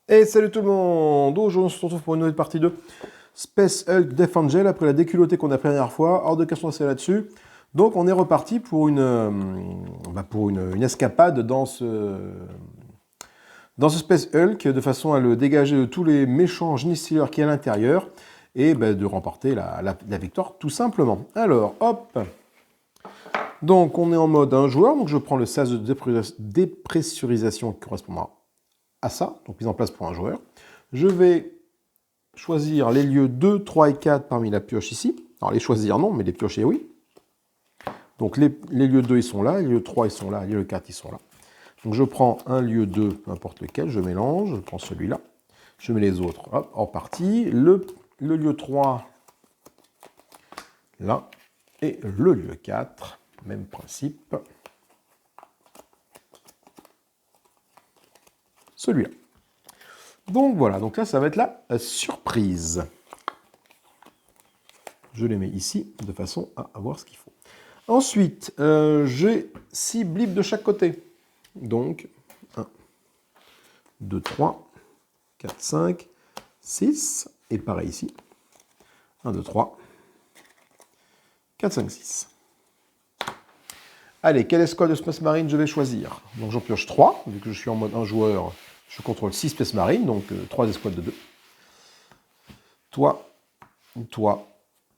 Et salut tout le monde! Aujourd'hui, on se retrouve pour une nouvelle partie de Space Hulk Death Angel après la déculottée qu'on a pris la dernière fois. Hors de question de passer là-dessus. Donc, on est reparti pour une escapade dans ce Space Hulk de façon à le dégager de tous les méchants génies stealers qui est à l'intérieur et de remporter la victoire tout simplement. Alors, hop! Donc, on est en mode un joueur. Donc, je prends le sas de dépressurisation qui correspond à ça. Donc, mise en place pour un joueur. Je vais choisir les lieux 2, 3 et 4 parmi la pioche ici. Alors les choisir non, mais les piocher oui. Donc les lieux 2 ils sont là, les lieux 3 ils sont là, les lieux 4 ils sont là. Donc je prends un lieu 2, peu importe lequel, je mélange, je prends celui-là. Je mets les autres hop, en partie. Le lieu 3, là. Et le lieu 4, même principe. Celui-là. Donc voilà, donc là ça va être la surprise. Je les mets ici de façon à avoir ce qu'il faut. Ensuite, j'ai 6 blips de chaque côté. Donc, 1, 2, 3, 4, 5, 6. Et pareil ici. 1, 2, 3, 4, 5, 6. Allez, quelle escouade de Space Marine je vais choisir? Donc j'en pioche 3, vu que je suis en mode un joueur, je contrôle 6 Space Marine, donc 3 escouades de 2. Toi, toi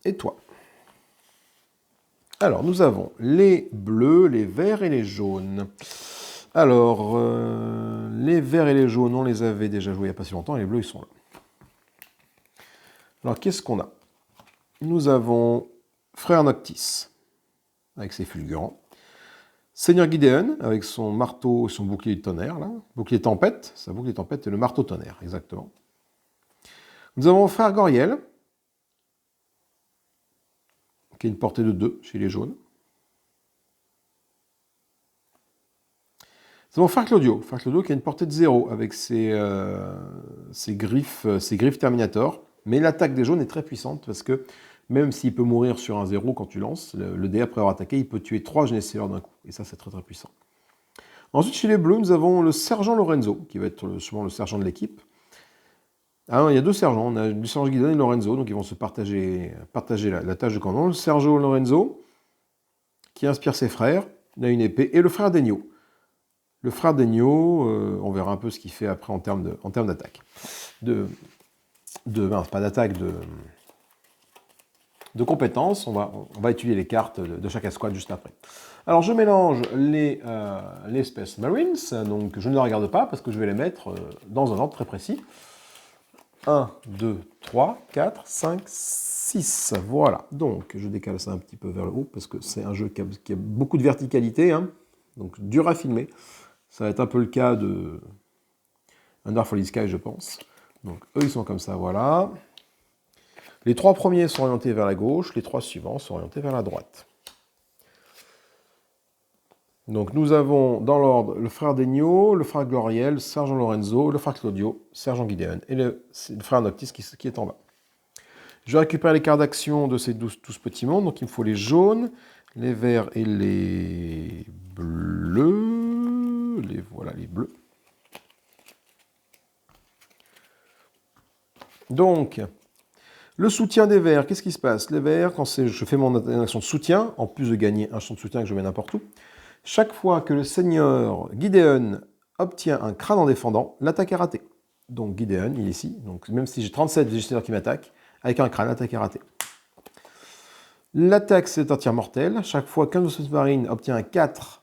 et toi. Alors, nous avons les bleus, les verts et les jaunes. Alors, les verts et les jaunes, on les avait déjà joués il n'y a pas si longtemps, et les bleus, ils sont là. Alors, qu'est-ce qu'on a? Nous avons Frère Noctis, avec ses fulgurants. Seigneur Gideon, avec son marteau et son bouclier de tonnerre, là. Bouclier tempête, sa bouclier tempête et le marteau tonnerre, exactement. Nous avons Frère Goriel, qui a une portée de 2 chez les jaunes. Nous avons Frère Claudio qui a une portée de 0 avec ses griffes Terminator. Mais l'attaque des jaunes est très puissante parce que même s'il peut mourir sur un 0 quand tu lances, le dé après avoir attaqué, il peut tuer 3 Genesailers d'un coup. Et ça, c'est très très puissant. Ensuite, chez les bleus, nous avons le sergent Lorenzo, qui va être souvent le sergent de l'équipe. Ah non, il y a 2 sergents, on a le sergent Gideon et Lorenzo, donc ils vont se partager la tâche de commandement. Le sergent Lorenzo, qui inspire ses frères, il a une épée, et le frère Degno. Le frère Degno, on verra un peu ce qu'il fait après en termes d'attaque. Pas d'attaque, de compétences. On va étudier les cartes de chaque escouade juste après. Alors je mélange les Space Marines, donc je ne les regarde pas parce que je vais les mettre dans un ordre très précis. 1, 2, 3, 4, 5, 6. Voilà. Donc je décale ça un petit peu vers le haut parce que c'est un jeu qui a beaucoup de verticalité, hein, donc dur à filmer. Ça va être un peu le cas de Under Falling Sky, je pense. Donc eux, ils sont comme ça, voilà. Les 3 premiers sont orientés vers la gauche, les 3 suivants sont orientés vers la droite. Donc nous avons dans l'ordre le frère Degno, le frère Gloriel, le sergent Lorenzo, le frère Claudio, sergent Gideon et le frère Noctis qui est en bas. Je récupère les cartes d'action de ces 12 petits mondes, donc il me faut les jaunes, les verts et les bleus. Voilà les bleus. Donc, le soutien des verts, qu'est-ce qui se passe? Les verts, quand je fais mon action de soutien, en plus de gagner un champ de soutien que je mets n'importe où, chaque fois que le seigneur Gideon obtient un crâne en défendant, l'attaque est ratée. Donc Gideon, il est ici. Donc même si j'ai 37 gestionnaires qui m'attaquent, avec un crâne, l'attaque est ratée. L'attaque, c'est un tir mortel. Chaque fois qu'un de nos marines obtient un 4,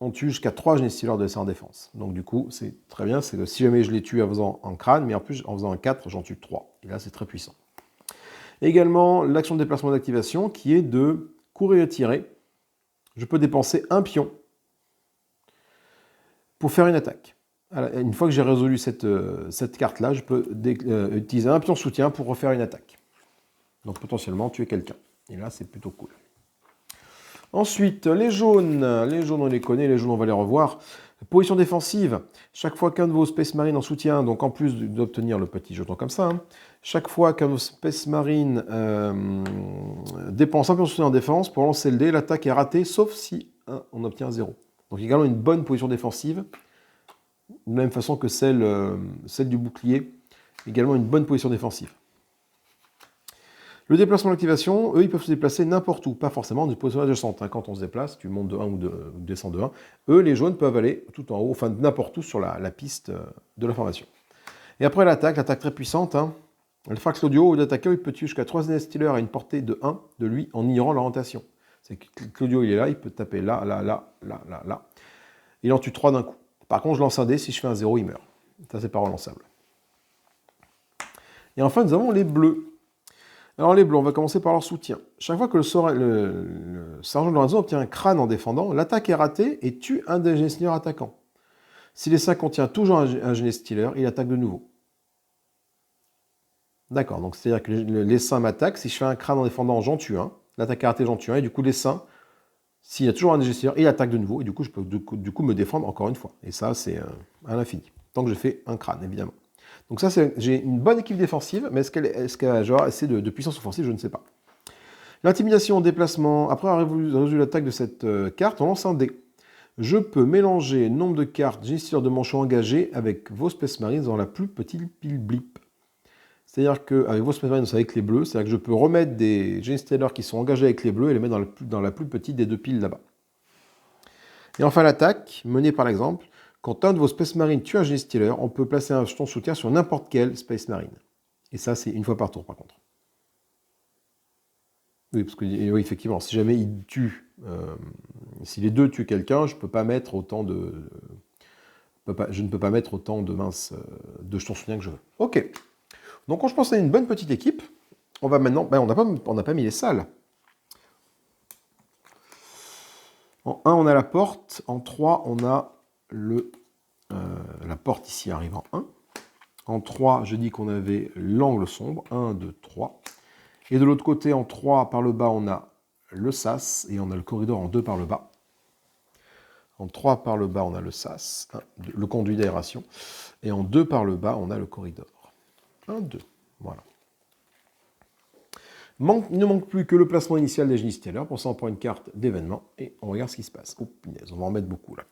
on tue jusqu'à 3 Genesailers de ça en défense. Donc du coup, c'est très bien, c'est que si jamais je les tue en faisant un crâne, mais en plus en faisant un 4, j'en tue 3. Et là, c'est très puissant. Également, l'action de déplacement d'activation qui est de courir et tirer. Je peux dépenser un pion pour faire une attaque. Alors, une fois que j'ai résolu cette carte-là, je peux utiliser un pion soutien pour refaire une attaque. Donc potentiellement tuer quelqu'un. Et là, c'est plutôt cool. Ensuite, les jaunes, on les connaît, les jaunes, on va les revoir. Position défensive, chaque fois qu'un de vos Space Marines en soutien, donc en plus d'obtenir le petit jeton comme ça, hein, chaque fois qu'un de vos Space Marines dépense un pion de soutien en défense, pour lancer le dé, l'attaque est ratée, sauf si on obtient 0. Donc également une bonne position défensive, de la même façon que celle du bouclier, également une bonne position défensive. Le déplacement d'activation, eux, ils peuvent se déplacer n'importe où, pas forcément en position adjacente. Quand on se déplace, tu montes de 1 ou descends de 1. Eux, les jaunes peuvent aller tout en haut, enfin n'importe où sur la piste de la formation. Et après l'attaque très puissante, le Frax Claudio, au lieu d'attaquer, il peut tuer jusqu'à 3 Stealers à une portée de 1 de lui en ignorant l'orientation. C'est que Claudio, il est là, il peut taper là, là, là, là, là, là. Il en tue 3 d'un coup. Par contre, je lance un dé, si je fais un 0, il meurt. Ça, c'est pas relançable. Et enfin, nous avons les bleus. Alors les bleus, on va commencer par leur soutien. Chaque fois que le sergent de Lorenzo obtient un crâne en défendant, l'attaque est ratée et tue un des génies attaquants. Si les 5 contient toujours un génie stealer, il attaque de nouveau. D'accord, donc c'est-à-dire que les saints m'attaquent, si je fais un crâne en défendant, j'en tue un. L'attaque est ratée, j'en tue un, et du coup les saints, s'il y a toujours un génie stealer, il attaque de nouveau, et du coup je peux me défendre encore une fois. Et ça, c'est à l'infini, tant que je fais un crâne, évidemment. Donc ça, j'ai une bonne équipe défensive, mais est-ce qu'elle a genre assez de puissance offensive, je ne sais pas. L'intimidation, déplacement, après avoir résolu l'attaque de cette carte, on lance un dé. Je peux mélanger nombre de cartes gestionnaires de manchots engagés avec vos Space Marines dans la plus petite pile blip. C'est-à-dire qu'avec vos Space Marines, c'est avec les bleus, c'est-à-dire que je peux remettre des Genestealers qui sont engagés avec les bleus et les mettre dans la plus petite des 2 piles là-bas. Et enfin l'attaque, menée par l'exemple, quand un de vos Space Marines tue un Genestealer, on peut placer un jeton soutien sur n'importe quel Space Marine. Et ça, c'est une fois par tour par contre. Oui, parce que oui, effectivement, si jamais il tue, si les deux tuent quelqu'un, je ne peux pas mettre autant de, je ne peux pas mettre autant de de jetons soutien que je veux. Ok. Donc je pense à une bonne petite équipe. On va maintenant, on n'a pas mis les salles. En 1, on a la porte. En 3, on a la porte ici arrive en 1. En 3, je dis qu'on avait l'angle sombre. 1, 2, 3. Et de l'autre côté, en 3, par le bas, on a le sas. Et on a le corridor en 2 par le bas. En 3 par le bas, on a le sas, le conduit d'aération. Et en 2 par le bas, on a le corridor. 1, 2. Voilà. Il ne manque plus que le placement initial des génies stellaires. Pour ça, on prend une carte d'événement et on regarde ce qui se passe. Oh, punaise, on va en mettre beaucoup là.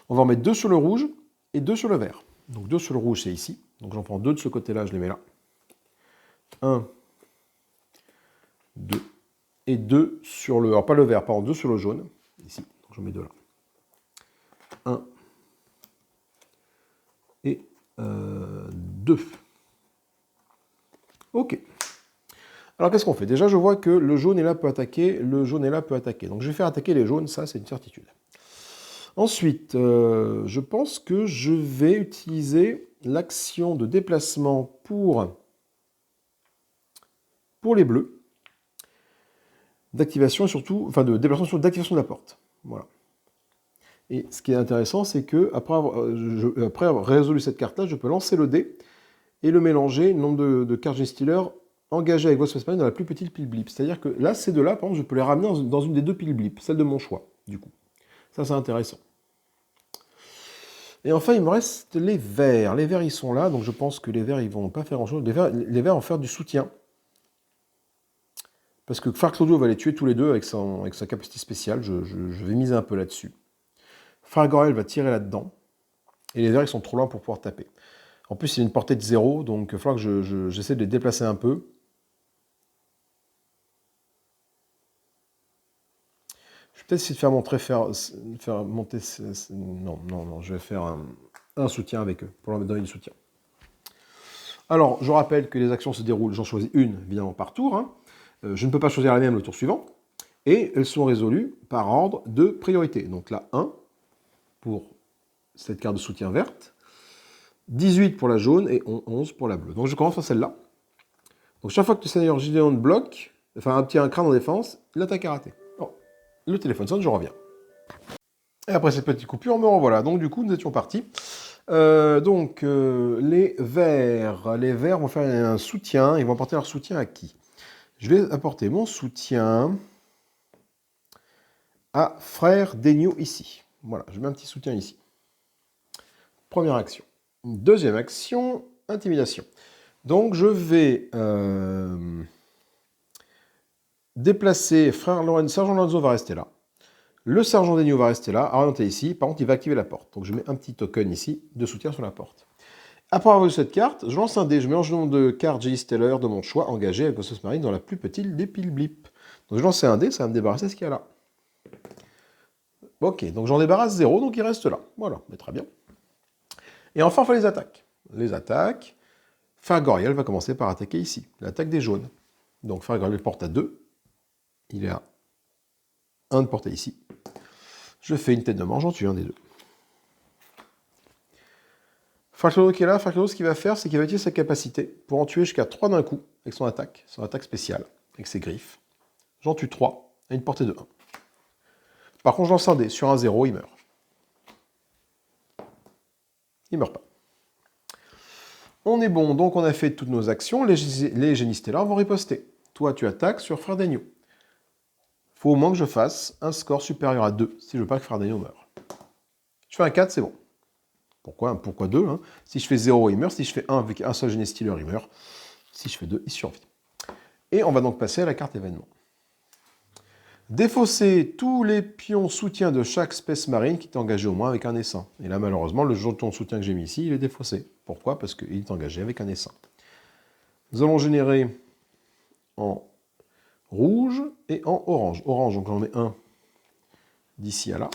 On va en mettre 2 sur le rouge et 2 sur le vert. Donc 2 sur le rouge, c'est ici. Donc j'en prends 2 de ce côté-là, je les mets là. 1, 2 et 2 sur le... Alors pas le vert, pardon, 2 sur le jaune. Ici, donc j'en mets 2 là. 1 et 2. Ok. Alors qu'est-ce qu'on fait? Déjà, je vois que le jaune est là peut attaquer, le jaune est là peut attaquer. Donc je vais faire attaquer les jaunes, ça c'est une certitude. Ensuite, je pense que je vais utiliser l'action de déplacement pour les bleus. D'activation et surtout, enfin de déplacement d'activation de la porte. Voilà. Et ce qui est intéressant, c'est que après avoir résolu cette carte-là, je peux lancer le dé et le mélanger, le nombre de cartes Stealer engagées avec votre Space Marine dans la plus petite pile blip. C'est-à-dire que là, ces deux-là, par exemple, je peux les ramener dans une des 2 piles blip, celle de mon choix, du coup. Ça, c'est intéressant. Et enfin, il me reste les verts. Les verts, ils sont là, donc je pense que les verts, ils vont pas faire grand-chose. Les verts vont faire du soutien. Parce que Far Claudio va les tuer tous les deux avec sa capacité spéciale. Je vais miser un peu là-dessus. Fargorel va tirer là-dedans. Et les verts, ils sont trop loin pour pouvoir taper. En plus, il y a une portée de 0, donc il va falloir que j'essaie de les déplacer un peu. Je vais peut-être essayer de faire monter... Non, je vais faire un soutien avec eux, pour leur donner du soutien. Alors, je rappelle que les actions se déroulent, j'en choisis une, évidemment, par tour. Je ne peux pas choisir la même le tour suivant. Et elles sont résolues par ordre de priorité. Donc là, 1 pour cette carte de soutien verte, 18 pour la jaune et 11 pour la bleue. Donc je commence par celle-là. Donc chaque fois que le seigneur Gideon bloque, enfin obtient un crâne en défense, l'attaque est ratée. Bon, le téléphone sonne, je reviens. Et après cette petite coupure, me revoilà. Donc du coup, nous étions partis. Les verts vont faire un soutien. Ils vont apporter leur soutien à qui? Je vais apporter mon soutien à Frère Daigneau ici. Voilà, je mets un petit soutien ici. Première action. Deuxième action, intimidation. Donc je vais déplacer Sergent Lorenzo va rester là. Le sergent Daigneaut va rester là, orienté ici. Par contre, il va activer la porte. Donc je mets un petit token ici de soutien sur la porte. Après avoir vu cette carte, je lance un dé. Je mélange le nombre de cartes J. Steller de mon choix engagées avec le Space Marine dans la plus petite des piles blip. Donc je lance un dé, ça va me débarrasser de ce qu'il y a là. Ok, donc j'en débarrasse 0, donc il reste là. Voilà, mais très bien. Et enfin, on fait les attaques. Les attaques. Fargoriel va commencer par attaquer ici, l'attaque des jaunes. Donc Fargoriel porte à 2. Il est à 1 de portée ici. Je fais une tête de mort, j'en tue un des deux. Farclaudo qui est là, Farclaudo, ce qu'il va faire, c'est qu'il va utiliser sa capacité pour en tuer jusqu'à 3 d'un coup avec son attaque spéciale, avec ses griffes. J'en tue 3 à une portée de 1. Par contre, je lance un dé. Sur un 0, il meurt. Il meurt pas. On est bon, donc on a fait toutes nos actions. Les génies stellaires vont riposter. Toi, tu attaques sur Frère Daigneaut. Il faut au moins que je fasse un score supérieur à 2 si je veux pas que Frère Daigneaut meure. Je fais un 4, c'est bon. Pourquoi 2 hein? Si je fais 0, il meurt. Si je fais 1 avec un seul génie stealer, il meurt. Si je fais 2, il survit. Et on va donc passer à la carte événement. Défausser tous les pions soutien de chaque Space Marine qui est engagé au moins avec un essaim. Et là, malheureusement, le jeton de soutien que j'ai mis ici, il est défaussé. Pourquoi? Parce qu'il est engagé avec un essaim. Nous allons générer en rouge et en orange. Orange, donc j'en mets un d'ici à là.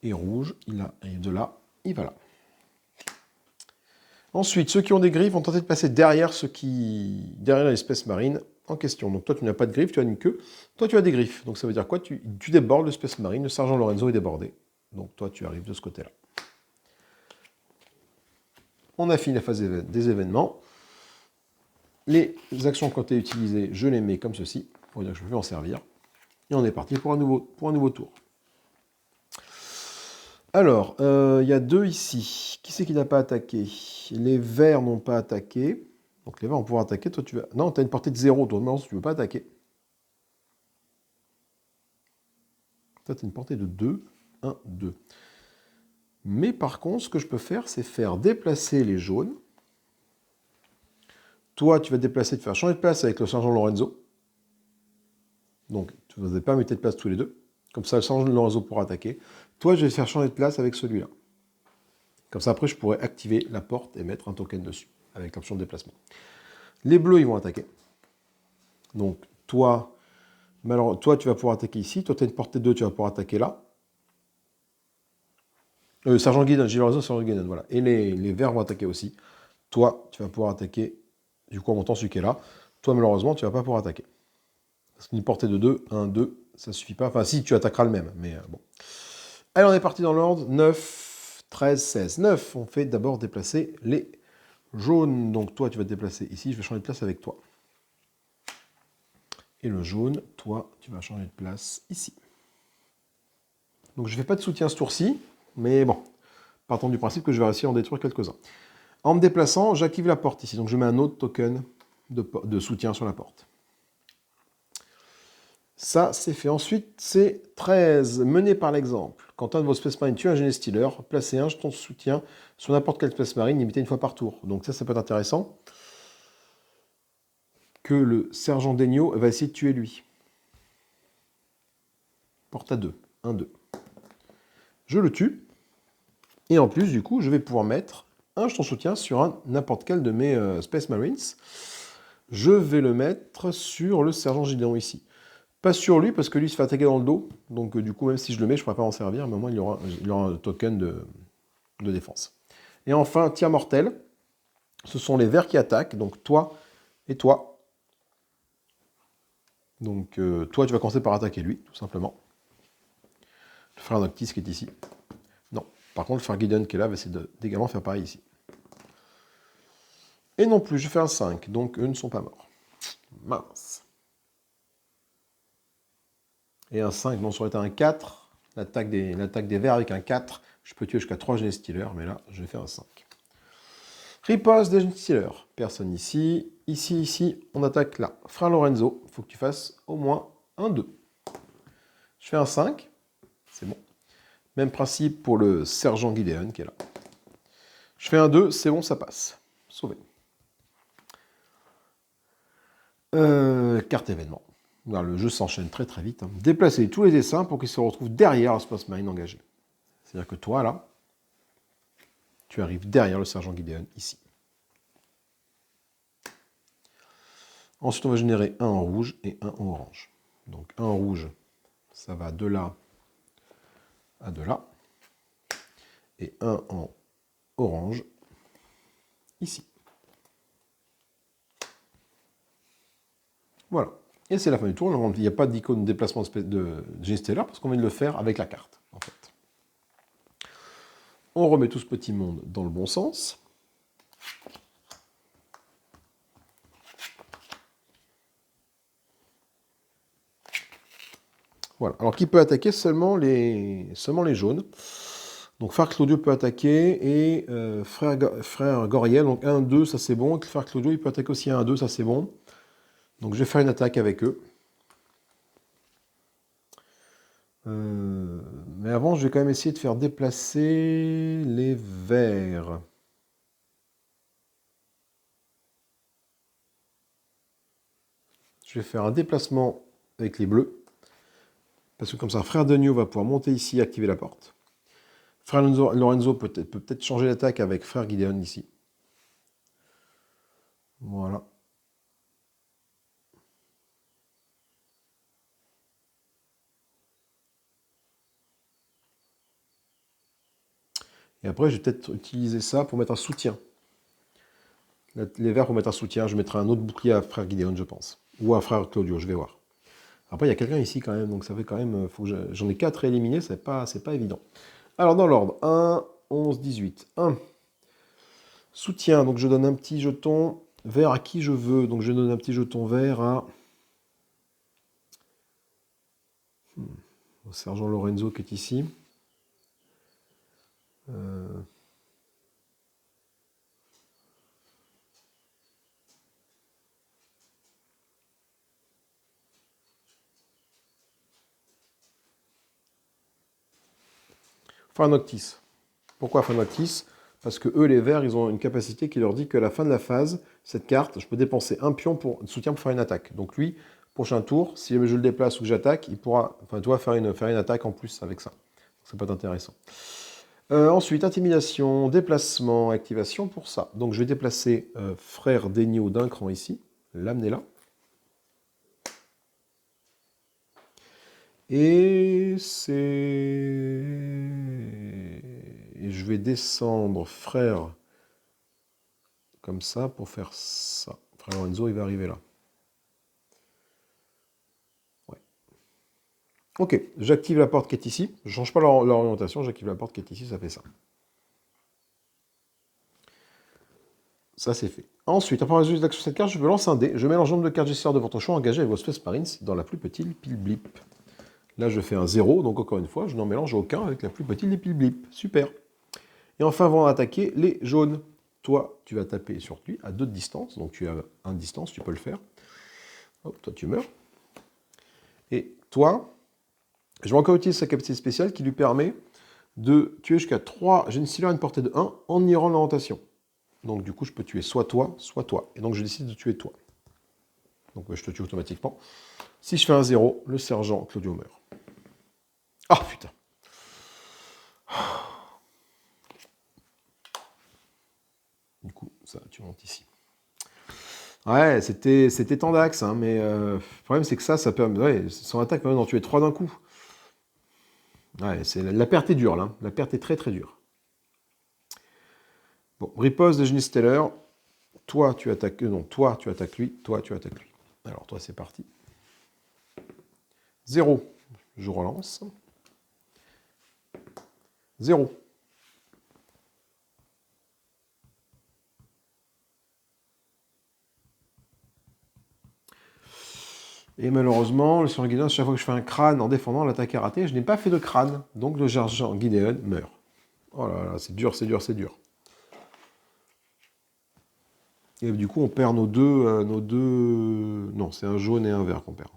Et rouge, il arrive de là, il va là. Ensuite, ceux qui ont des griffes vont tenter de passer derrière l'espèce marine en question. Donc toi, tu n'as pas de griffes, tu as une queue. Toi, tu as des griffes. Donc ça veut dire quoi? Tu débordes l'espèce marine. Le sergent Lorenzo est débordé. Donc toi, tu arrives de ce côté-là. On a fini la phase des événements. Les actions qui ont été utilisées, je les mets comme ceci, pour dire que je peux en servir. Et on est parti pour un nouveau tour. Alors, il y a 2 ici. Qui c'est qui n'a pas attaqué? Les verts n'ont pas attaqué. Donc les verts vont pouvoir attaquer. Toi, tu vas... Non, tu as une portée de 0. Toi, non, tu ne veux pas attaquer. Toi, tu as une portée de 2. 1, 2. Mais par contre, ce que je peux faire, c'est faire déplacer les jaunes. Toi, tu vas te faire changer de place avec le sergent Lorenzo. Donc, tu ne vas pas mettre de place tous les deux. Comme ça, le sergent Lorenzo pourra attaquer. Toi, je vais faire changer de place avec celui-là. Comme ça, après, je pourrais activer la porte et mettre un token dessus, avec l'option de déplacement. Les bleus, ils vont attaquer. Donc, toi, tu vas pouvoir attaquer ici. Toi, tu as une portée de 2, tu vas pouvoir attaquer là. Sergent Guidon, j'ai Lorenzo, Sergent Guidon, voilà. Et les verts vont attaquer aussi. Toi, tu vas pouvoir attaquer, du coup, en montant celui qui est là. Toi, malheureusement, tu ne vas pas pouvoir attaquer. Parce qu'une portée de 2, 1, 2, ça ne suffit pas. Enfin, si, tu attaqueras le même, mais bon. Allez, on est parti dans l'ordre. 9, 13, 16. 9, on fait d'abord déplacer les jaunes. Donc, toi, tu vas te déplacer ici. Je vais changer de place avec toi. Et le jaune, toi, tu vas changer de place ici. Donc, je ne fais pas de soutien ce tour-ci. Mais bon, partons du principe que je vais réussir à en détruire quelques-uns. En me déplaçant, j'active la porte ici. Donc, je mets un autre token de soutien sur la porte. Ça, c'est fait. Ensuite, c'est 13. Mené par l'exemple. Quand un de vos Space Marines tue un génie stealer, placez un jeton de soutien sur n'importe quel Space Marine, limité une fois par tour. Donc ça peut être intéressant. Que le sergent Daigneaut va essayer de tuer lui. Porte à 2. 1, 2. Je le tue. Et en plus, du coup, je vais pouvoir mettre un jeton de soutien sur n'importe quel de mes Space Marines. Je vais le mettre sur le sergent Gideon ici. Pas sur lui, parce que lui, il se fait attaquer dans le dos. Donc, du coup, même si je le mets, je ne pourrai pas en servir. Mais au moins, il aura un token de défense. Et enfin, tir mortel. Ce sont les verts qui attaquent. Donc, toi et toi. Donc, toi, tu vas commencer par attaquer lui, tout simplement. Le frère Noctis qui est ici. Non. Par contre, le frère Gideon qui est là va essayer d'également faire pareil ici. Et non plus, je fais un 5. Donc, eux ne sont pas morts. Mince. Et un 5, non, ça aurait été un 4. L'attaque des verts avec un 4. Je peux tuer jusqu'à 3 génie stealers, mais là, je vais faire un 5. Riposte des génie stealers. Personne ici. Ici, on attaque là. Frère Lorenzo, il faut que tu fasses au moins un 2. Je fais un 5. C'est bon. Même principe pour le sergent Gideon qui est là. Je fais un 2, c'est bon, ça passe. Sauvé. Carte événement. Là, le jeu s'enchaîne très très vite. Hein. Déplacez tous les dessins pour qu'ils se retrouvent derrière le Space Marine engagé. C'est-à-dire que toi, là, tu arrives derrière le sergent Gideon, ici. Ensuite, on va générer un en rouge et un en orange. Donc, un en rouge, ça va de là à de là. Et un en orange, ici. Voilà. Et c'est la fin du tour. Il n'y a pas d'icône de déplacement de génie stellaire parce qu'on vient de le faire avec la carte, en fait. On remet tout ce petit monde dans le bon sens. Voilà. Alors, qui peut attaquer? Seulement les jaunes. Donc, Frère Claudio peut attaquer et Frère Goriel. Donc, 1, 2, ça c'est bon. Frère Claudio, il peut attaquer aussi 1, 2, ça c'est bon. Donc, je vais faire une attaque avec eux. Mais avant, je vais quand même essayer de faire déplacer les verts. Je vais faire un déplacement avec les bleus. Parce que comme ça, Frère Denio va pouvoir monter ici et activer la porte. Frère Lorenzo peut peut-être changer d'attaque avec Frère Gideon ici. Voilà. Et après, je vais peut-être utiliser ça pour mettre un soutien. Les verts pour mettre un soutien. Je mettrai un autre bouclier à Frère Gideon, je pense. Ou à Frère Claudio, je vais voir. Après, il y a quelqu'un ici quand même, donc ça fait quand même... J'en ai 4 à éliminer, c'est pas évident. Alors, dans l'ordre, 1, 11, 18. 1. Soutien, donc je donne un petit jeton vert à qui je veux. Donc je donne un petit jeton vert à... au sergent Lorenzo qui est ici. Phanoctis. Pourquoi Phanoctis? Parce que eux, les verts, ils ont une capacité qui leur dit qu'à la fin de la phase, cette carte, je peux dépenser un pion pour soutien pour faire une attaque. Donc lui, prochain tour, si je le déplace ou que j'attaque, il pourra, enfin, tu vois, faire une attaque en plus avec ça. Ça peut être intéressant. Ensuite, intimidation, déplacement, activation pour ça. Donc je vais déplacer Frère Denio d'un cran ici, l'amener là. Et je vais descendre Frère comme ça pour faire ça. Frère Lorenzo, il va arriver là. Ouais. Ok, j'active la porte qui est ici. Je ne change pas l'orientation, j'active la porte qui est ici, ça fait ça. Ça, c'est fait. Ensuite, après avoir résultat sur cette carte, je peux lancer un dé. Je mélange le nombre de cartes gestionnaires de votre choix engagées avec vos Space Marines dans la plus petite pile blip. Là, je fais un 0, donc encore une fois, je n'en mélange aucun avec la plus petite des piles blip. Super. Et enfin, avant d'attaquer, les jaunes. Toi, tu vas taper sur lui à 2 de distance, donc tu as 1 de distance, tu peux le faire. Hop, toi, tu meurs. Et toi, je vais encore utiliser sa capacité spéciale qui lui permet de tuer jusqu'à 3 génies stellaires à une portée de 1 en ignorant l'orientation. Donc du coup, je peux tuer soit toi, soit toi. Et donc je décide de tuer toi. Donc je te tue automatiquement. Si je fais un 0, le sergent Claudio meurt. Ah putain. Du coup, ça, tu montes ici. Ouais, c'était tendax, hein, mais le problème c'est que ça permet... Ouais, son attaque permet d'en tuer 3 d'un coup. Ouais, la perte est dure, là. La perte est très très dure. Bon, riposte de génie stellaire. Toi, tu attaques... non, toi, tu attaques lui. Toi, tu attaques lui. Alors, toi, c'est parti. 0. Je relance. 0. Et malheureusement, le sergent Gideon, chaque fois que je fais un crâne en défendant, l'attaque est ratée. Je n'ai pas fait de crâne, donc le sergent Gideon meurt. Oh là là, c'est dur, c'est dur, c'est dur. Et du coup, on perd nos deux... Non, c'est un jaune et un vert qu'on perd.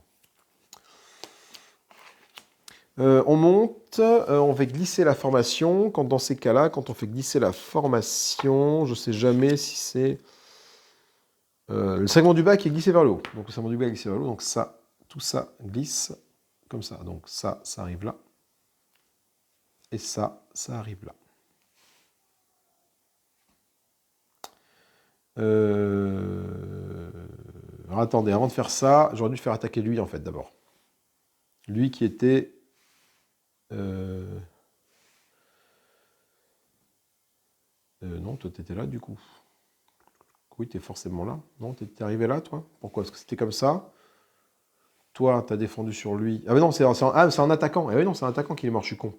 On monte, on fait glisser la formation. Quand dans ces cas-là, quand on fait glisser la formation, je ne sais jamais si c'est le segment du bas qui est glissé vers le haut. Donc le segment du bas est glissé vers le haut, donc ça tout ça glisse comme ça. Donc ça arrive là. Et ça arrive là. Alors, attendez, avant de faire ça, j'aurais dû faire attaquer lui en fait d'abord. Lui qui était... non, toi t'étais là du coup. Oui, t'es forcément là. Non, t'es arrivé là toi. Pourquoi? Parce que c'était comme ça. Toi, t'as défendu sur lui. Ah mais non, c'est en attaquant. Eh oui, non, c'est un attaquant qui est mort, je suis con.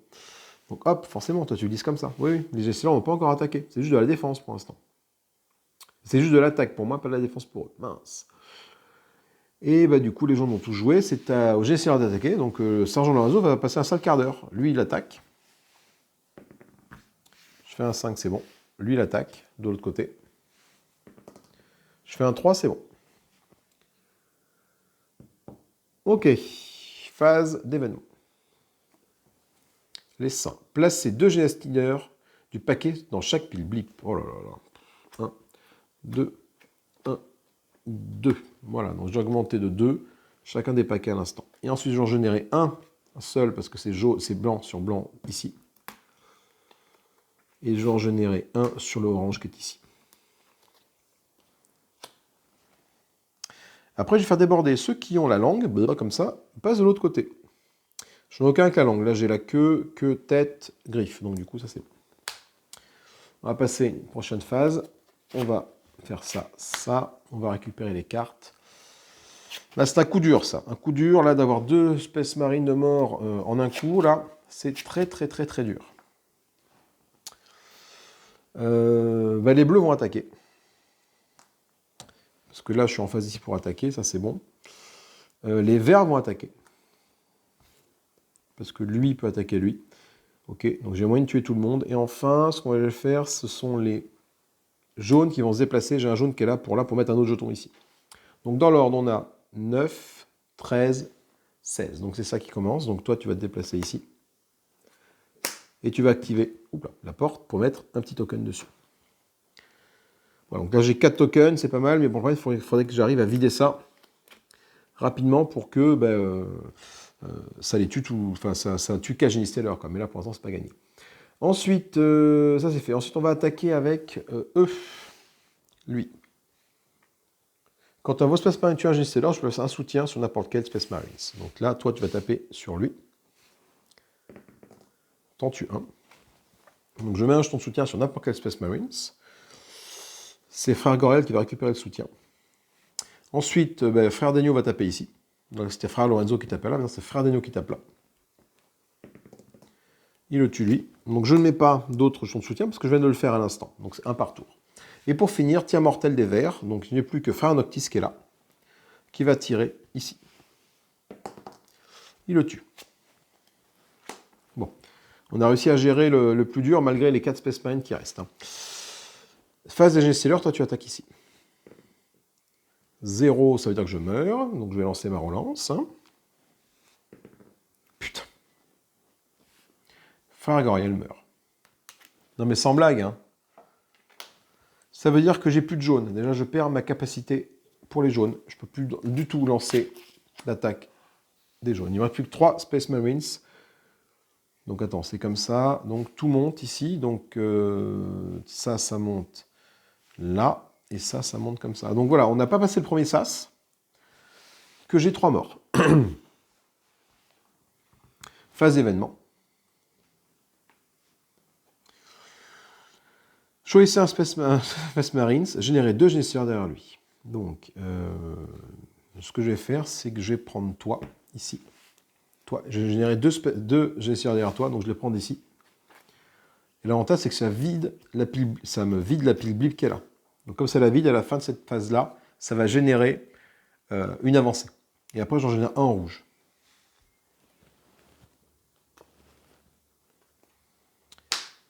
Donc hop, forcément, toi tu glisses comme ça. Oui, les gestionnaires n'ont pas encore attaqué. C'est juste de la défense pour l'instant. C'est juste de l'attaque pour moi, pas de la défense pour eux. Mince. Et bah du coup, les gens vont tout jouer. C'est au gestionnaire d'attaquer. Donc Sergent Lorenzo va passer un sale quart d'heure. Lui, il attaque. Je fais un 5, c'est bon. Lui, il attaque de l'autre côté. Je fais un 3, c'est bon. Ok. Phase d'événement. Les saints. Placez 2 gestionnaires du paquet dans chaque pile blip. Oh là là là. 1, 2, 1, 2. Voilà, donc j'ai augmenté de 2 chacun des paquets à l'instant. Et ensuite, je vais en générer un seul parce que c'est blanc sur blanc ici. Et je vais en générer un sur le orange qui est ici. Après, je vais faire déborder ceux qui ont la langue, comme ça, passent de l'autre côté. Je n'ai aucun avec la langue. Là, j'ai la queue, tête, griffe. Donc, du coup, ça, c'est bon. On va passer à une prochaine phase. On va faire ça, ça. On va récupérer les cartes. Là, c'est un coup dur, ça. Un coup dur, là, d'avoir 2 Space Marines de mort en un coup, là, c'est très, très, très, très dur. Les bleus vont attaquer. Parce que là, je suis en phase ici pour attaquer, ça, c'est bon. Les verts vont attaquer. Parce que lui peut attaquer lui. Ok, donc j'ai moyen de tuer tout le monde. Et enfin, ce qu'on va faire, ce sont les jaunes qui vont se déplacer. J'ai un jaune qui est là pour mettre un autre jeton ici. Donc dans l'ordre, on a 9, 13, 16. Donc c'est ça qui commence. Donc toi, tu vas te déplacer ici. Et tu vas activer la porte pour mettre un petit token dessus. Voilà, donc là j'ai 4 tokens, c'est pas mal, mais bon, il faudrait que j'arrive à vider ça rapidement pour que ça les tue tout. Enfin, ça tue Kajinisteller, quoi. Mais là pour l'instant, c'est pas gagné. Ensuite, ça c'est fait. Ensuite, on va attaquer avec lui. Quand un vos Space Marine tue un Kajinisteller, je peux faire un soutien sur n'importe quel Space Marines. Donc là, toi, tu vas taper sur lui. T'en tues un. Donc je mets un jeton de soutien sur n'importe quel Space Marines. C'est Frère Gorel qui va récupérer le soutien. Ensuite, Frère Degno va taper ici. Donc c'était Frère Lorenzo qui tapait là, maintenant c'est Frère Degno qui tape là. Il le tue lui. Donc je ne mets pas d'autres jetons de soutien parce que je viens de le faire à l'instant. Donc c'est un par tour. Et pour finir, tir mortel des verts. Donc il n'y a plus que Frère Noctis qui est là, qui va tirer ici. Il le tue. Bon. On a réussi à gérer le plus dur malgré les 4 Space Marines qui restent. Phase des Genestealers, toi tu attaques ici. 0, ça veut dire que je meurs. Donc je vais lancer ma relance. Putain. Frère Goriel meurt. Non mais sans blague, hein. Ça veut dire que j'ai plus de jaunes. Déjà, je perds ma capacité pour les jaunes. Je ne peux plus du tout lancer l'attaque des jaunes. Il ne me reste plus que 3 Space Marines. Donc attends, c'est comme ça. Donc tout monte ici. Donc ça monte là. Et ça monte comme ça. Donc voilà, on n'a pas passé le premier sas. Que j'ai 3 morts. Phase d'événement. Choisissez un Space Marines, générez 2 Genestealers derrière lui. Donc, ce que je vais faire, c'est que je vais prendre toi, ici. Toi, je vais générer 2 Genestealers derrière toi, donc je les prends d'ici. Et l'avantage, c'est que ça me vide la pile blip qui est là. Donc comme ça la vide, à la fin de cette phase-là, ça va générer une avancée. Et après, j'en génère un en rouge.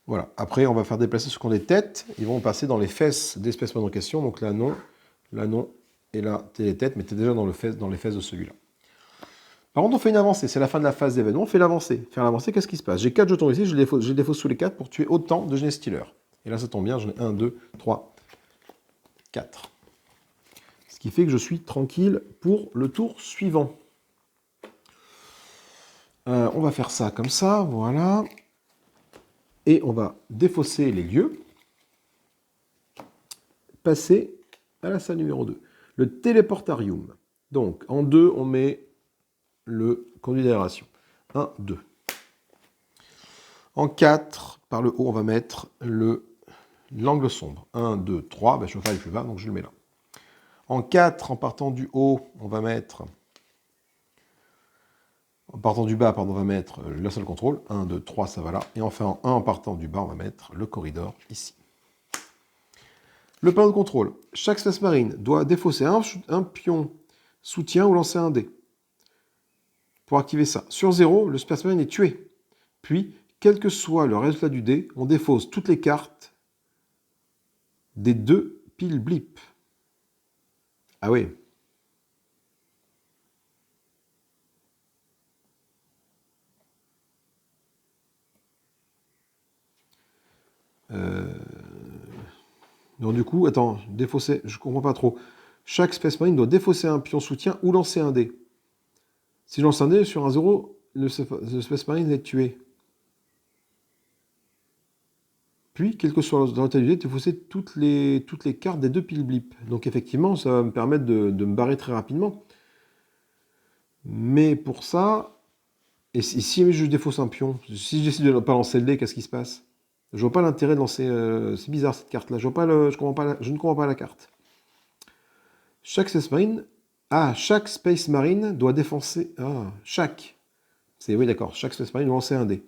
Voilà. Après, on va faire déplacer ceux qui ont des têtes. Ils vont passer dans les fesses des Space Marines en question. Donc là, non. Là, non. Et là, t'es les têtes, mais t'es déjà dans les fesses de celui-là. Par contre, on fait une avancée. C'est la fin de la phase d'événement. On fait l'avancée. Faire l'avancée, qu'est-ce qui se passe? J'ai 4 jetons ici. Je les défausse sous les 4 pour tuer autant de Genestealers. Et là, ça tombe bien. J'en ai 1, 2, 3, 4. Ce qui fait que je suis tranquille pour le tour suivant. On va faire ça comme ça, voilà. Et on va défausser les lieux. Passer à la salle numéro 2. Le téléportarium. Donc, en 2, on met le conduit d'aération. 1, 2. En 4, par le haut, on va mettre l'angle sombre. 1, 2, 3. Ben, je vais faire le plus bas, donc je le mets là. En 4, en partant du haut, on va mettre... En partant du bas, pardon, on va mettre le seul contrôle. 1, 2, 3, ça va là. Et enfin, en 1, en partant du bas, on va mettre le corridor ici. Le panneau de contrôle. Chaque Space Marine doit défausser un pion soutien ou lancer un dé. Pour activer ça. Sur 0, le Space Marine est tué. Puis, quel que soit le résultat du dé, on défausse toutes les cartes des 2 piles blip. Ah oui. Donc du coup, attends, défausser, je comprends pas trop. Chaque Space Marine doit défausser un pion soutien ou lancer un dé. Si je lance un dé sur un 0, le Space Marine est tué. Puis, quel que soit le résultat du dé, défausser toutes les cartes des 2 piles blip. Donc effectivement, ça va me permettre de me barrer très rapidement. Mais pour ça, et si je défausse un pion, si je décide de ne pas lancer le dé, qu'est-ce qui se passe? Je vois pas l'intérêt de lancer... c'est bizarre cette carte-là, je ne comprends pas la carte. Chaque Space Marine... Ah, chaque Space Marine doit défoncer... Ah, chaque... Oui, d'accord, chaque Space Marine doit lancer un dé.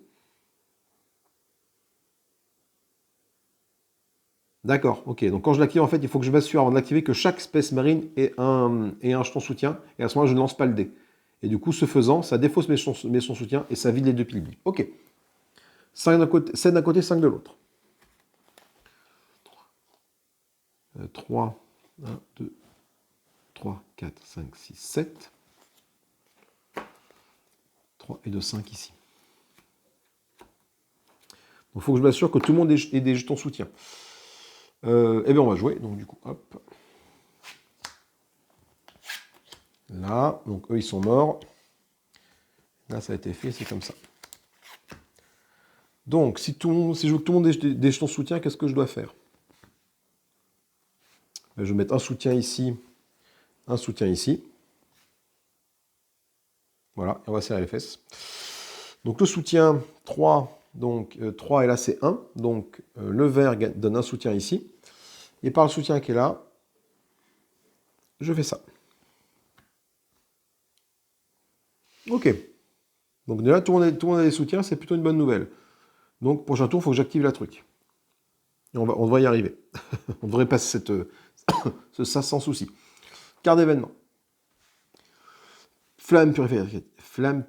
D'accord, ok. Donc quand je l'active, en fait, il faut que je m'assure avant de l'activer que chaque Space Marine ait un jeton soutien, et à ce moment-là, je ne lance pas le dé. Et du coup, ce faisant, ça défausse mes jetons soutien, et ça vide les 2 piles blip. Ok. 7 d'un côté, 5 de l'autre. 3, 1, 2, 3, 4, 5, 6, 7. 3 et 2, 5 ici. Donc il faut que je m'assure que tout le monde ait des jetons soutien. Eh bien on va jouer, donc du coup, hop. Là, donc eux ils sont morts. Là ça a été fait, c'est comme ça. Donc si je veux que tout le monde ait des jetons soutien, qu'est-ce que je dois faire? Je vais mettre un soutien ici, un soutien ici. Voilà, et on va serrer les fesses. Donc le soutien 3, donc 3 et là c'est 1. Donc le vert donne un soutien ici. Et par le soutien qui est là, je fais ça. Ok. Donc déjà, tout le monde a des soutiens, c'est plutôt une bonne nouvelle. Donc prochain tour, il faut que j'active la truc. Et on devrait y arriver. On devrait passer ça sans souci. Carte d'événement. Flamme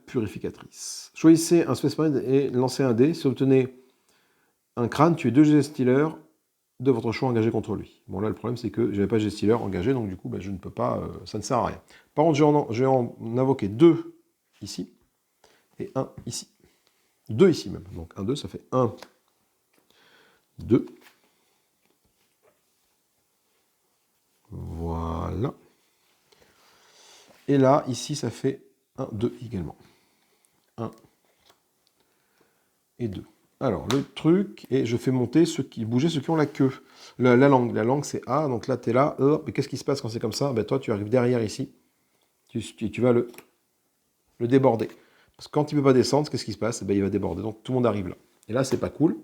purificatrice. Choisissez un Space Marine et lancez un dé. Si vous obtenez un crâne, tuez 2 G-Stealers de votre choix engagés contre lui. Bon là, le problème, c'est que je n'avais pas G-Stealer engagé, donc du coup, je ne peux pas, ça ne sert à rien. Par contre, je vais en invoquer 2 ici et 1 ici. 2 ici même. Donc 1, 2, ça fait 1, 2. Voilà. Et là, ici, ça fait 1, 2 également. 1 et 2. Alors, le truc, et je fais monter bouger ceux qui ont la queue. La langue. La langue, c'est A, donc là, tu es là. Mais qu'est-ce qui se passe quand c'est comme ça? Toi, tu arrives derrière ici. Tu vas le déborder. Parce que quand il ne peut pas descendre, qu'est-ce qui se passe? Il va déborder. Donc, tout le monde arrive là. Et là, c'est pas cool.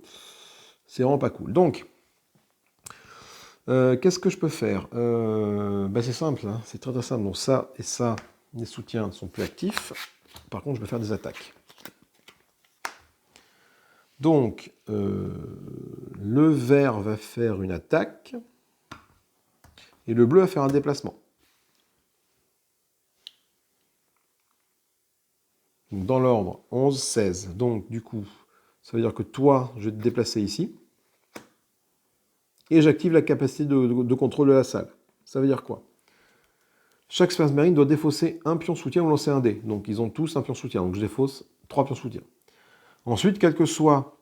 C'est vraiment pas cool. Donc, qu'est-ce que je peux faire? C'est simple, hein. C'est très très simple. Donc ça et ça, les soutiens ne sont plus actifs. Par contre, je vais faire des attaques. Donc, le vert va faire une attaque. Et le bleu va faire un déplacement. Donc, dans l'ordre, 11, 16. Donc, du coup, ça veut dire que toi, je vais te déplacer ici. Et j'active la capacité de contrôle de la salle. Ça veut dire quoi? Chaque Space Marine doit défausser un pion soutien ou lancer un dé. Donc ils ont tous un pion soutien. Donc je défausse 3 pions soutien. Ensuite, quel que soit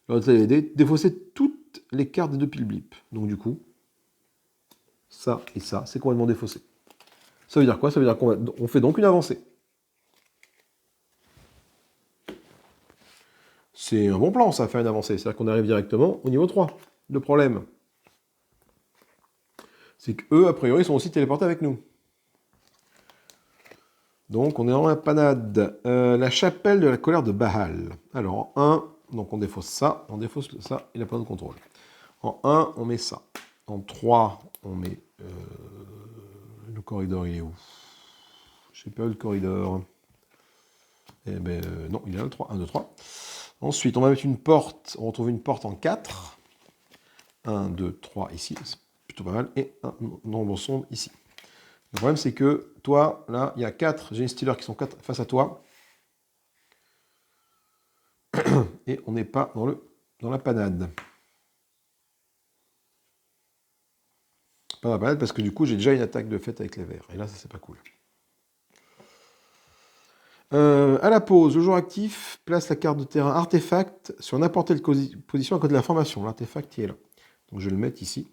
le résultat des dés, défausser toutes les cartes des 2 piles blip. Donc du coup, ça et ça, c'est complètement défaussé. Ça veut dire quoi? Ça veut dire qu'on fait donc une avancée. C'est un bon plan, ça, faire une avancée. C'est-à-dire qu'on arrive directement au niveau 3. Le problème, c'est qu'eux, a priori, sont aussi téléportés avec nous. Donc, on est dans la panade. La chapelle de la colère de Baal. Alors, en 1, donc on défausse ça. On défausse ça, il n'a pas de contrôle. En 1, on met ça. En 3, on met... le corridor, il est où? Je sais pas où le corridor. Eh ben, non, il est là, le 3. 1, 2, 3. Ensuite, on va mettre une porte. On retrouve une porte en 4. 1, 2, 3 ici. C'est plutôt pas mal. Et un nombre sombre ici. Le problème, c'est que toi, là, il y a 4 génie stealers qui sont 4 face à toi. Et on n'est pas dans la panade. Pas dans la panade parce que du coup, j'ai déjà une attaque de fait avec les verts. Et là, ça, c'est pas cool. À la pause, le joueur actif place la carte de terrain artefact sur n'importe quelle position à côté de la formation. L'artefact qui est là. Donc je vais le mettre ici.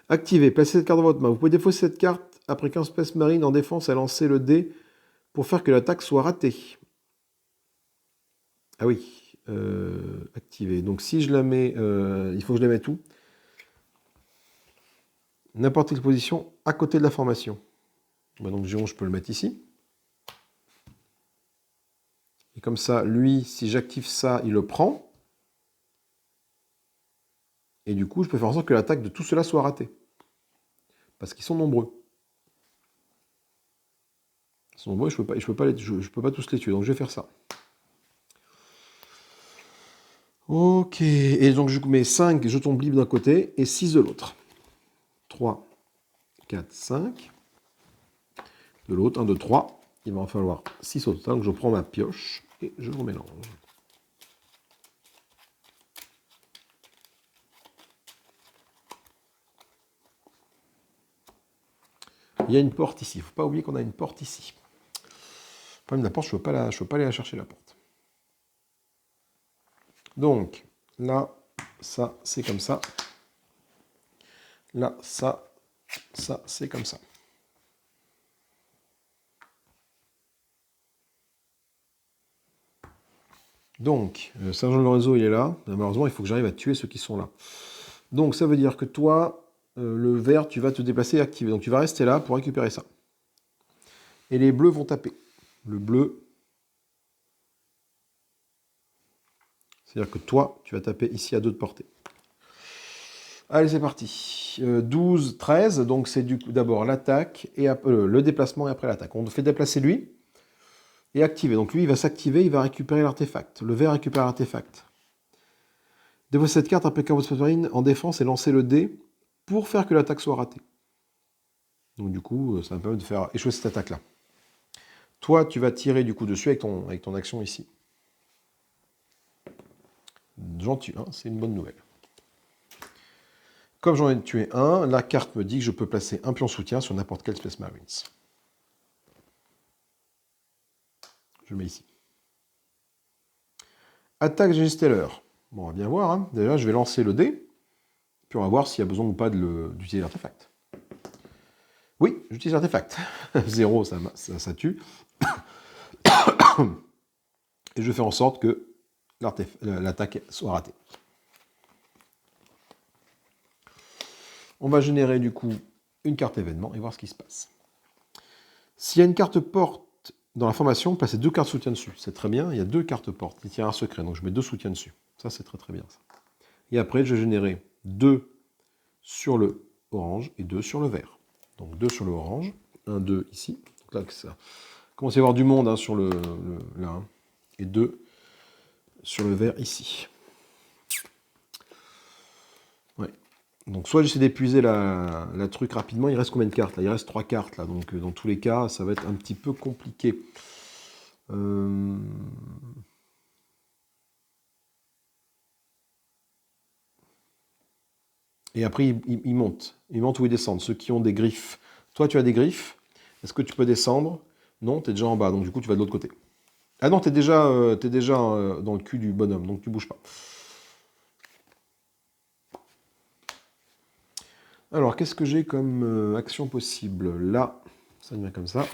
Activez, placez cette carte dans votre main. Vous pouvez défausser cette carte après qu'un Space Marine en défense a lancé le dé pour faire que l'attaque soit ratée. Ah oui, activer. Donc si je la mets, il faut que je la mette où? N'importe quelle position à côté de la formation. Bah donc Giron, je peux le mettre ici. Et comme ça, lui, si j'active ça, il le prend. Et du coup, je peux faire en sorte que l'attaque de tout cela soit ratée. Parce qu'ils sont nombreux. Ils sont nombreux, je peux pas tous les tuer. Donc je vais faire ça. Ok. Et donc je mets 5 jetons blib d'un côté et 6 de l'autre. 3, 4, 5. De l'autre, 1, 2, 3. Il va en falloir 6 au total. Donc je prends ma pioche et je remélange. Il y a une porte ici. Il ne faut pas oublier qu'on a une porte ici. Le problème de la porte, je ne peux pas aller la chercher, la porte. Donc, là, ça, c'est comme ça. Là, ça, c'est comme ça. Donc, Sergent Lorenzo, il est là. Malheureusement, il faut que j'arrive à tuer ceux qui sont là. Donc, ça veut dire que toi, le vert, tu vas te déplacer et activer. Donc, tu vas rester là pour récupérer ça. Et les bleus vont taper. Le bleu, c'est-à-dire que toi, tu vas taper ici à 2 de portée. Allez, c'est parti. 12, 13, donc c'est d'abord l'attaque, et le déplacement et après l'attaque. On fait déplacer lui, et activer. Donc lui, il va s'activer, il va récupérer l'artefact. Le vert récupère l'artefact. Défaussez cette carte après qu'un votre marine en défense et lancez le dé pour faire que l'attaque soit ratée. Donc du coup, ça va me permettre de faire échouer cette attaque-là. Toi, tu vas tirer du coup dessus avec ton action ici. J'en tue un, c'est une bonne nouvelle. Comme j'en ai tué un, la carte me dit que je peux placer un pion soutien sur n'importe quel Space Marines. Je le mets ici. Attaque Génie Stellaire. Bon, on va bien voir. Hein. Déjà, je vais lancer le dé. Puis on va voir s'il y a besoin ou pas d'utiliser l'artefact. Oui, j'utilise l'artefact. 0, ça tue. Et je fais en sorte que l'attaque soit ratée. On va générer du coup une carte événement et voir ce qui se passe. S'il y a une carte porte dans la formation, placez 2 cartes soutien dessus. C'est très bien, il y a 2 cartes porte. Il tient un secret, donc je mets 2 soutiens dessus. Ça, c'est très très bien. Ça. Et après, je vais générer 2 sur le orange et 2 sur le vert. Donc 2 sur le orange, 1, 2 ici. Donc là, ça commence à y avoir du monde hein, sur là. Hein, et 2 sur le vert ici. Ouais. Donc soit j'essaie d'épuiser la truc rapidement. Il reste combien de cartes là? Il reste 3 cartes là. Donc dans tous les cas, ça va être un petit peu compliqué. Et après, ils montent. Ils montent ou ils descendent. Ceux qui ont des griffes. Toi, tu as des griffes. Est-ce que tu peux descendre? Non, tu es déjà en bas. Donc du coup, tu vas de l'autre côté. Ah non, tu es déjà, dans le cul du bonhomme. Donc tu bouges pas. Alors, qu'est-ce que j'ai comme action possible? Là, ça devient comme ça.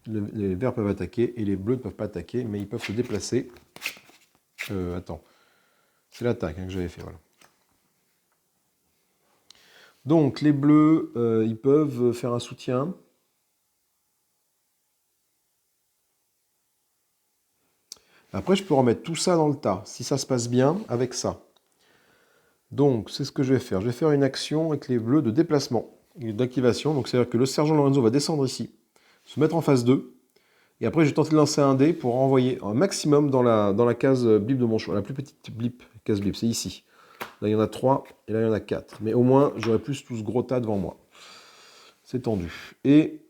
Les verts peuvent attaquer et les bleus ne peuvent pas attaquer, mais ils peuvent se déplacer. Attends. C'est l'attaque que j'avais fait, voilà. Donc, les bleus, ils peuvent faire un soutien. Après, je peux remettre tout ça dans le tas, si ça se passe bien avec ça. Donc, c'est ce que je vais faire. Je vais faire une action avec les bleus de déplacement et d'activation. Donc, c'est-à-dire que le sergent Lorenzo va descendre ici, se mettre en phase 2. Et après, je vais tenter de lancer un dé pour envoyer un maximum dans la case blip de mon choix. La plus petite blip, case blip, c'est ici. Là, il y en a 3 et là, il y en a 4. Mais au moins, j'aurai plus tout ce gros tas devant moi. C'est tendu. Et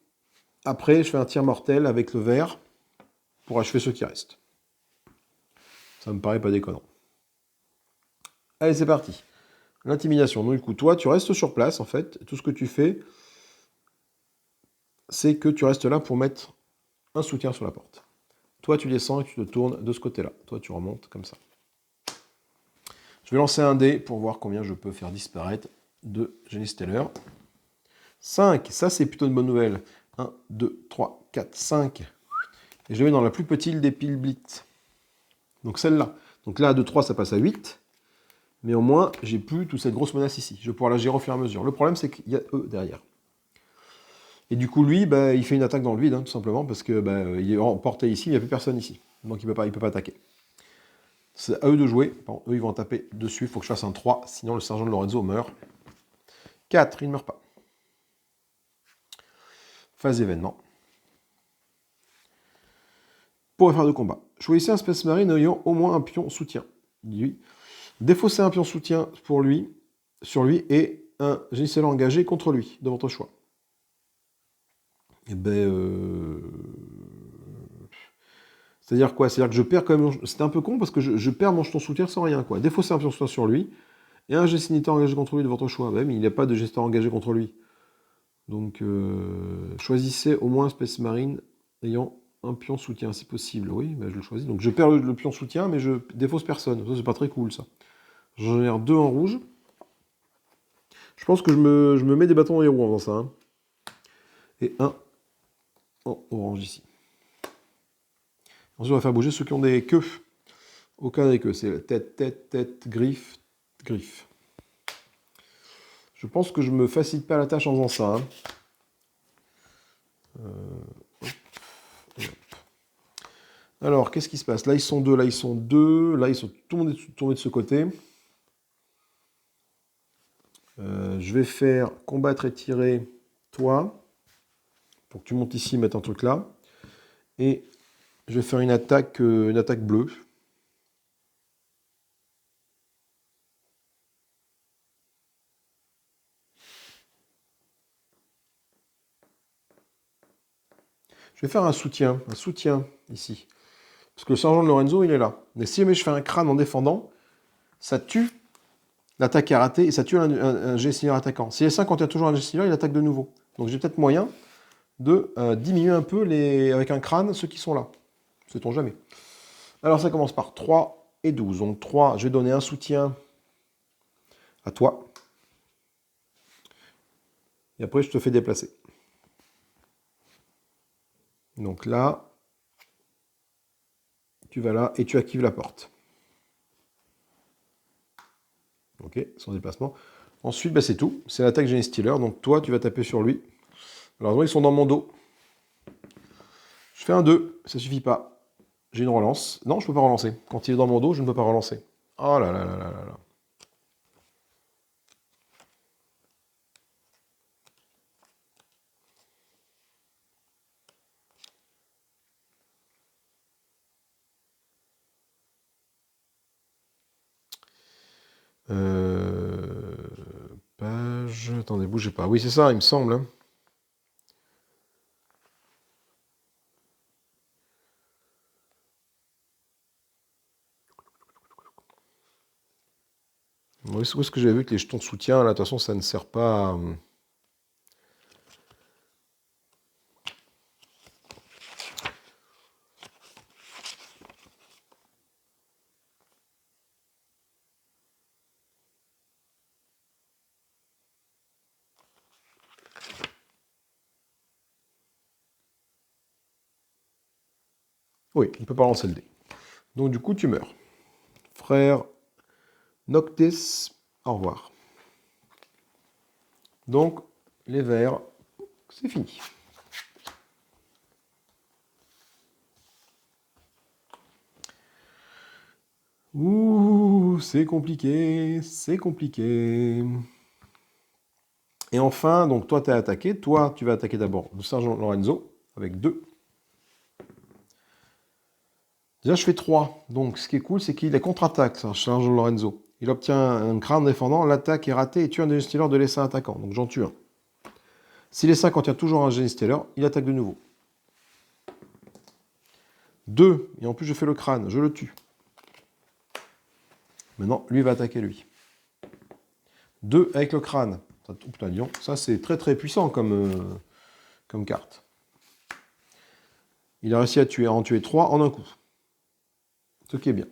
après, je fais un tir mortel avec le vert pour achever ceux qui restent. Ça me paraît pas déconnant. Allez, c'est parti. L'intimidation. Donc, du coup, toi, tu restes sur place, en fait. Tout ce que tu fais, c'est que tu restes là pour mettre un soutien sur la porte. Toi, tu descends et tu te tournes de ce côté-là. Toi, tu remontes comme ça. Je vais lancer un dé pour voir combien je peux faire disparaître de Jenny Steller. 5, ça c'est plutôt une bonne nouvelle. 1, 2, 3, 4, 5. Et je le mets dans la plus petite des piles blitz. Donc celle-là. Donc là, 2, 3, ça passe à 8. Mais au moins, j'ai plus toute cette grosse menace ici. Je vais pouvoir la gérer au fur et à mesure. Le problème, c'est qu'il y a eux derrière. Et du coup, lui, bah, il fait une attaque dans le vide, hein, tout simplement, parce que bah, il est emporté ici, il n'y a plus personne ici. Donc il ne peut pas attaquer. C'est à eux de jouer. Bon, eux, ils vont taper dessus. Il faut que je fasse un 3, sinon le sergent de Lorenzo meurt. 4, il ne meurt pas. Phase événement. Pour faire de combat. Choisissez un Space Marine ayant au moins un pion soutien. Lui. Défaussez un pion soutien pour lui, sur lui, et un génie engagé contre lui, de votre choix. Et ben... C'est-à-dire quoi? C'est-à-dire que je perds quand même... C'est un peu con parce que je perds mon jeton soutien sans rien, quoi. Défausser un pion soutien sur lui, et un géniteur engagé contre lui de votre choix. Ben, mais il n'y a pas de gesteur engagé contre lui. Donc, choisissez au moins un Space Marine ayant un pion soutien, si possible. Oui, ben je le choisis. Donc, je perds le pion soutien, mais je défausse personne. Ça, c'est pas très cool, ça. J'en génère 2 en rouge. Je pense que je me mets des bâtons dans les roues en faisant ça. Hein. Et un en orange ici. Ensuite, on va faire bouger ceux qui ont des queues. Aucun des queues. C'est tête, tête, tête, griffe, griffe. Je pense que je me facilite pas la tâche en faisant ça. Hein. Alors, qu'est-ce qui se passe? Là, ils sont deux, là, ils sont deux. Là, ils sont tout le monde est tourné de ce côté. Je vais faire combattre et tirer toi. Pour que tu montes ici, mettre un truc là. Et je vais faire une attaque bleue. Je vais faire un soutien ici. Parce que le sergent de Lorenzo, il est là. Mais si jamais je fais un crâne en défendant, ça tue l'attaque est ratée et ça tue un G-Senior attaquant. Si les 5 contient toujours un G-Senior, il attaque de nouveau. Donc j'ai peut-être moyen de diminuer un peu avec un crâne ceux qui sont là. Sait-on jamais. Alors ça commence par 3 et 12. Donc 3, je vais donner un soutien à toi. Et après, je te fais déplacer. Donc là, tu vas là et tu actives la porte. Ok, son déplacement. Ensuite, bah, c'est tout. C'est l'attaque Jenny Steller. Donc toi, tu vas taper sur lui. Alors, ils sont dans mon dos. Je fais un 2. Ça suffit pas. J'ai une relance. Non, je ne peux pas relancer. Quand il est dans mon dos, je ne peux pas relancer. Oh là là là là là là. Page... Attendez, bougez pas. Oui, c'est ça, il me semble. Hein. Où est-ce que j'avais vu que les jetons de soutien, là, de toute façon, ça ne sert pas à... Oui, il ne peut pas lancer le dé. Donc, du coup, tu meurs. frère Noctis, au revoir. Donc, les verts, c'est fini. Ouh, c'est compliqué, c'est compliqué. Et enfin, donc toi, tu as attaqué. Toi, tu vas attaquer d'abord le sergent Lorenzo, avec 2. Déjà, je fais 3. Donc, ce qui est cool, c'est qu'il est contre-attaque, ça, sergent Lorenzo. Il obtient un crâne défendant, l'attaque est ratée et tue un Génie Stealer de l'essai attaquant. Donc, j'en tue un. Si l'essai contient toujours un Génie Stealer, il attaque de nouveau. 2. Et en plus, je fais le crâne, je le tue. Maintenant, lui va attaquer lui. 2 avec le crâne. Ça, putain, disons, ça c'est très très puissant comme carte. Il a réussi à en tuer 3 en un coup. Ce qui est bien.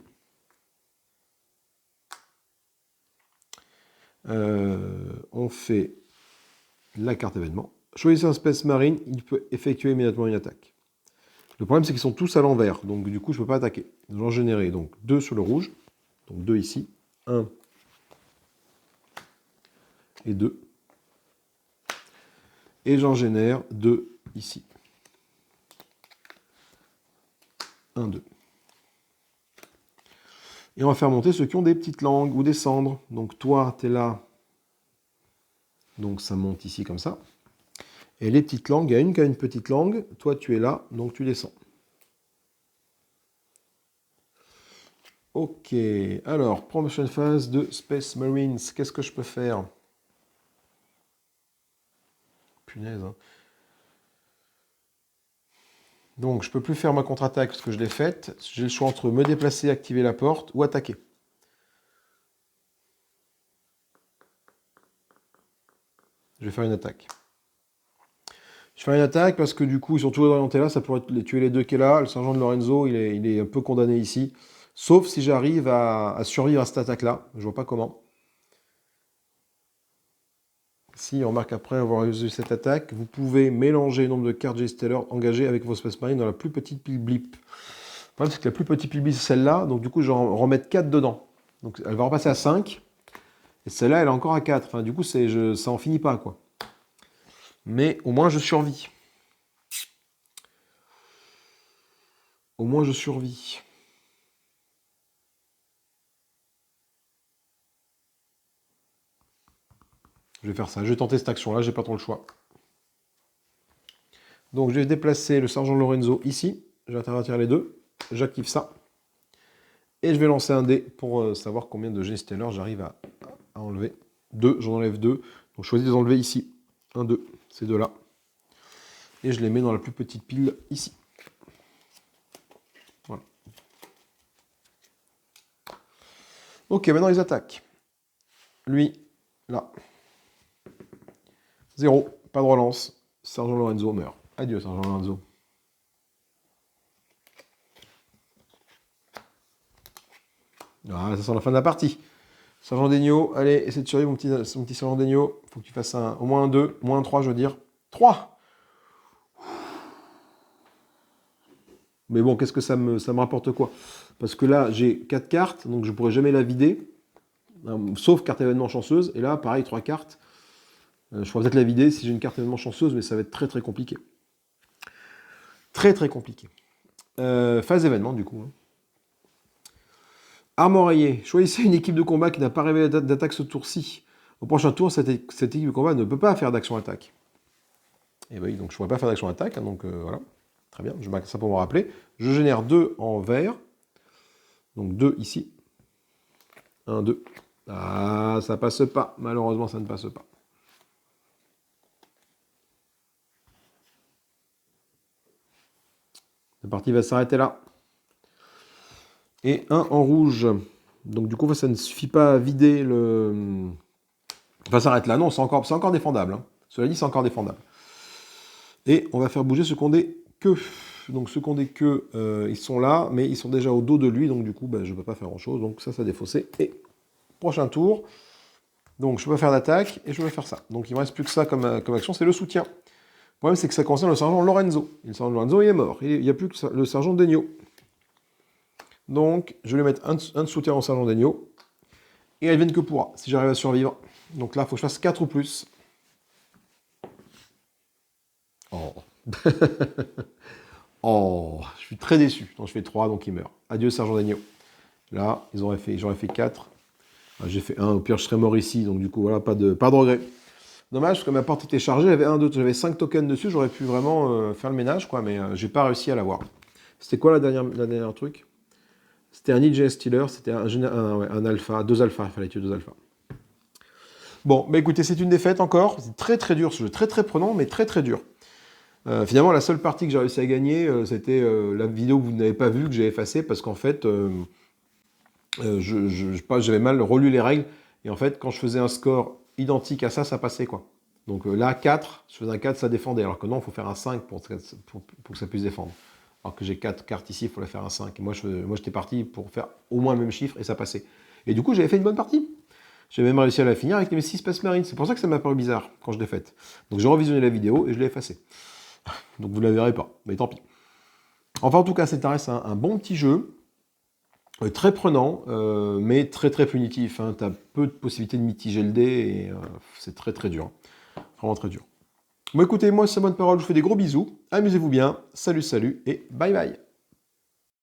On fait la carte événement. Choisissez un Space Marine, il peut effectuer immédiatement une attaque. Le problème c'est qu'ils sont tous à l'envers, donc du coup je ne peux pas attaquer. J'en générer donc 2 sur le rouge, donc 2 ici, 1 et 2. Et j'en génère 2 ici. 1, 2. Et on va faire monter ceux qui ont des petites langues ou des cendres. Donc toi, tu es là. Donc ça monte ici comme ça. Et les petites langues, il y a une qui a une petite langue. Toi, tu es là, donc tu descends. Ok. Alors, promotion phase de Space Marines. Qu'est-ce que je peux faire? Punaise, hein. Donc, je ne peux plus faire ma contre-attaque parce que je l'ai faite. J'ai le choix entre me déplacer, activer la porte ou attaquer. Je vais faire une attaque. Je fais une attaque parce que du coup, ils sont tous orientés là. Ça pourrait tuer les deux qui est là. Le sergent de Lorenzo, il est un peu condamné ici. Sauf si j'arrive à survivre à cette attaque-là. Je vois pas comment. Si on remarque après avoir eu cette attaque, vous pouvez mélanger le nombre de cartes G-Steller engagées avec vos Space Marines dans la plus petite pile blip. Le problème, c'est que la plus petite pile blip, c'est celle-là. Donc du coup, je vais en remettre 4 dedans. Donc elle va repasser à 5. Et celle-là, elle est encore à 4. Enfin, du coup, ça en finit pas, quoi. Mais au moins, je survis. Au moins, je survis. Je vais faire ça. Je vais tenter cette action-là. J'ai pas trop le choix. Donc, je vais déplacer le sergent Lorenzo ici. Je vais intervertir les deux. J'active ça. Et je vais lancer un dé pour savoir combien de G-Steller j'arrive à enlever. 2, j'en enlève 2. Donc, je choisis de les enlever ici. 1, 2, ces deux-là. Et je les mets dans la plus petite pile ici. Voilà. Ok, maintenant ils attaquent. Lui, là. 0, pas de relance. Sergent Lorenzo meurt. Adieu, Sergent Lorenzo. Ah, ça sent la fin de la partie. Sergent Degno, allez, essaie de survivre, mon petit Sergent Degno. Faut que tu fasses au moins un 2, moins un 3, je veux dire. 3. Mais bon, qu'est-ce que ça me rapporte quoi? Parce que là, j'ai 4 cartes, donc je ne pourrai jamais la vider. Sauf carte événement chanceuse. Et là, pareil, 3 cartes. Je pourrais peut-être la vider si j'ai une carte événement chanceuse, mais ça va être très très compliqué. Très très compliqué. Phase événement, du coup. Arme oreiller. Choisissez une équipe de combat qui n'a pas révélé d'attaque ce tour-ci. Au prochain tour, cette équipe de combat ne peut pas faire d'action-attaque. Et oui, donc je ne pourrais pas faire d'action-attaque, hein, donc voilà. Très bien, je marque ça pour me rappeler. Je génère 2 en vert. Donc 2 ici. 1, 2. Ah, ça passe pas. Malheureusement, ça ne passe pas. La partie va s'arrêter là. Et 1 en rouge. Donc du coup, ça ne suffit pas à vider le... Enfin, ça s'arrête là. Non, c'est encore défendable. Hein. Cela dit, c'est encore défendable. Et on va faire bouger ceux qui ont des queues. Donc ceux qui ont des queues, ils sont là, mais ils sont déjà au dos de lui. Donc du coup, je ne peux pas faire grand-chose. Donc ça défaussé. Et prochain tour. Donc je peux faire d'attaque et je peux faire ça. Donc il ne me reste plus que ça comme action, c'est le soutien. Le problème, c'est que ça concerne le sergent Lorenzo. Et le sergent Lorenzo, il est mort. Il n'y a plus que le sergent Degno. Donc, je vais lui mettre un de soutien en sergent d'agneau. Et elle vienne que pourra, si j'arrive à survivre. Donc là, il faut que je fasse 4 ou plus. Oh. Oh, je suis très déçu. Donc je fais 3, donc il meurt. Adieu, sergent d'agneau. Là, j'aurais fait 4. J'ai fait 1, au pire, je serais mort ici. Donc du coup, voilà, pas de regret. Dommage, parce que ma porte était chargée. J'avais 5 tokens dessus. J'aurais pu vraiment faire le ménage, quoi. Mais j'ai pas réussi à l'avoir. C'était quoi la dernière truc? C'était un Ninja Stealer. C'était un alpha. 2 alphas. Il fallait tuer 2 alphas. Bon, bah écoutez, c'est une défaite encore. C'est très très dur ce jeu. Très très prenant, mais très très dur. Finalement, la seule partie que j'ai réussi à gagner, c'était la vidéo que vous n'avez pas vue, que j'ai effacée, parce qu'en fait, j'avais mal relu les règles, et en fait, quand je faisais un score identique à ça, ça passait, quoi. Donc là, 4, je faisais un 4, ça défendait, alors que non, il faut faire un 5 pour que ça puisse défendre. Alors que j'ai 4 cartes ici, il faut la faire un 5. Et moi, j'étais parti pour faire au moins le même chiffre, et ça passait. Et du coup, j'avais fait une bonne partie. J'ai même réussi à la finir avec mes 6 Space Marines. C'est pour ça que ça m'a paru bizarre quand je l'ai faite. Donc j'ai revisionné la vidéo et je l'ai effacée. Donc vous ne la verrez pas, mais tant pis. Enfin, en tout cas, c'est un bon petit jeu, très prenant, mais très très punitif. Hein. Tu as peu de possibilités de mitiger le dé, et c'est très très dur. Vraiment très dur. Bon, écoutez, moi, c'est bonne parole, je vous fais des gros bisous. Amusez-vous bien, salut, salut, et bye bye.